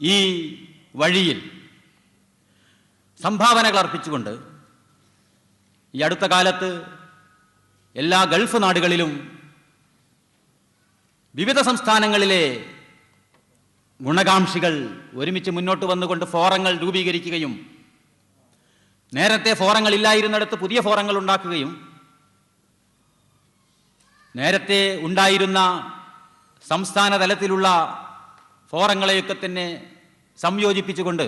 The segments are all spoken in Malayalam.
ഈ വഴിയിൽ സംഭാവനകൾ അർപ്പിച്ചുകൊണ്ട് ഈ അടുത്ത കാലത്ത് എല്ലാ ഗൾഫ് നാടുകളിലും വിവിധ സംസ്ഥാനങ്ങളിലെ ഗുണകാംക്ഷികൾ ഒരുമിച്ച് മുന്നോട്ട് വന്നുകൊണ്ട് ഫോറങ്ങൾ രൂപീകരിക്കുകയും നേരത്തെ ഫോറങ്ങൾ ഇല്ലായിരുന്നിടത്ത് പുതിയ ഫോറങ്ങൾ ഉണ്ടാക്കുകയും നേരത്തെ ഉണ്ടായിരുന്ന സംസ്ഥാന തലത്തിലുള്ള ഫോറങ്ങളെയൊക്കെ തന്നെ സംയോജിപ്പിച്ചുകൊണ്ട്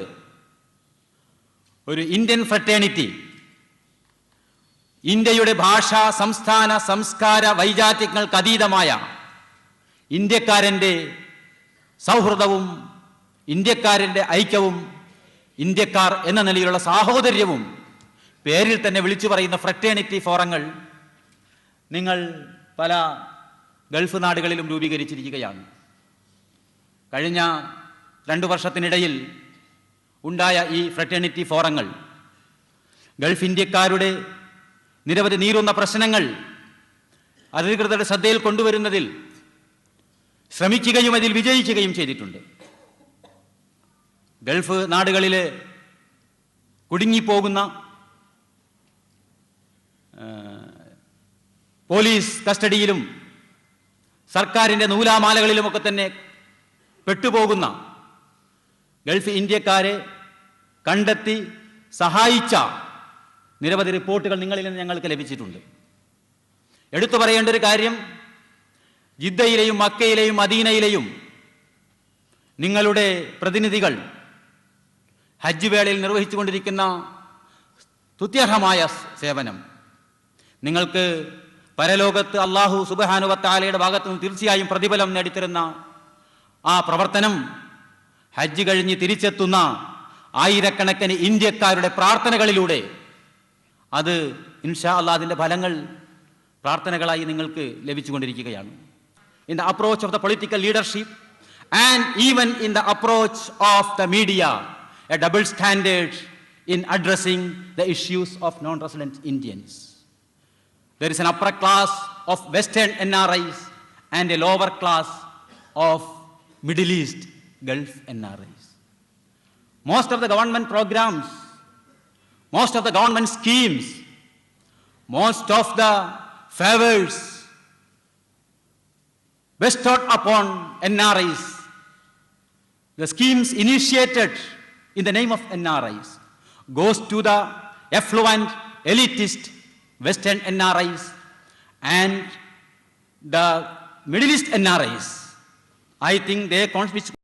ഒരു ഇന്ത്യൻ ഫ്രറ്റേണിറ്റി, ഇന്ത്യയുടെ ഭാഷ, സംസ്ഥാന, സംസ്കാര വൈജാത്യങ്ങൾക്ക് അതീതമായ ഇന്ത്യക്കാരൻ്റെ സൗഹൃദവും ഇന്ത്യക്കാരൻ്റെ ഐക്യവും ഇന്ത്യക്കാർ എന്ന നിലയിലുള്ള സാഹോദര്യവും പേരിൽ തന്നെ വിളിച്ചു പറയുന്ന ഫ്രറ്റേണിറ്റി ഫോറങ്ങൾ നിങ്ങൾ പല ഗൾഫ് നാടുകളിലും രൂപീകരിച്ചിരിക്കുകയാണ്. കഴിഞ്ഞ 2 വർഷത്തിനിടയിൽ ഉണ്ടായ ഈ ഫ്രറ്റേണിറ്റി ഫോറങ്ങൾ ഗൾഫ് ഇന്ത്യക്കാരുടെ നിരവധി നീറുന്ന പ്രശ്നങ്ങൾ അധികൃതരുടെ ശ്രദ്ധയിൽ കൊണ്ടുവരുന്നതിൽ ശ്രമിക്കുകയും അതിൽ വിജയിക്കുകയും ചെയ്തിട്ടുണ്ട്. ഗൾഫ് നാടുകളിൽ കുടുങ്ങിപ്പോകുന്ന പോലീസ് കസ്റ്റഡിയിലും സർക്കാരിൻ്റെ നൂലാമാലകളിലുമൊക്കെ തന്നെ പെട്ടുപോകുന്ന ഗൾഫ് ഇന്ത്യക്കാരെ കണ്ടെത്തി സഹായിച്ച നിരവധി റിപ്പോർട്ടുകൾ നിങ്ങളിൽ നിന്ന് ഞങ്ങൾക്ക് ലഭിച്ചിട്ടുണ്ട്. എടുത്തു പറയേണ്ട ഒരു കാര്യം, ജിദ്ദയിലെയും മക്കയിലെയും മദീനയിലെയും നിങ്ങളുടെ പ്രതിനിധികൾ ഹജ്ജ് വേളയിൽ നിർവഹിച്ചുകൊണ്ടിരിക്കുന്ന സ്തുത്യർഹമായ സേവനം നിങ്ങൾക്ക് പരലോകത്ത് അല്ലാഹു സുബ്ഹാനഹു വ തആലയുടെ ഭാഗത്തു നിന്ന് തീർച്ചയായും പ്രതിഫലം നേടിത്തരുന്ന ആ പ്രവർത്തനം ഹജ്ജ് കഴിഞ്ഞ് തിരിച്ചെത്തുന്ന ആയിരക്കണക്കിന് ഇന്ത്യക്കാരുടെ പ്രാർത്ഥനകളിലൂടെ അത് ഇൻഷാ അല്ലാഹ് അതിൻ്റെ ഫലങ്ങൾ പ്രാർത്ഥനകളായി നിങ്ങൾക്ക് ലഭിച്ചുകൊണ്ടിരിക്കുകയാണ്. In the approach of the political leadership and even in the approach of the media, a double standard in addressing the issues of non-resident Indians. There is an upper class of Western NRIs and a lower class of Middle East Gulf NRIs. Most of the government programs, most of the government schemes, most of the favors bestowed upon NRIs, the schemes initiated in the name of NRIs, goes to the affluent, elitist Western NRIs and the Middle East NRIs. I think they constitute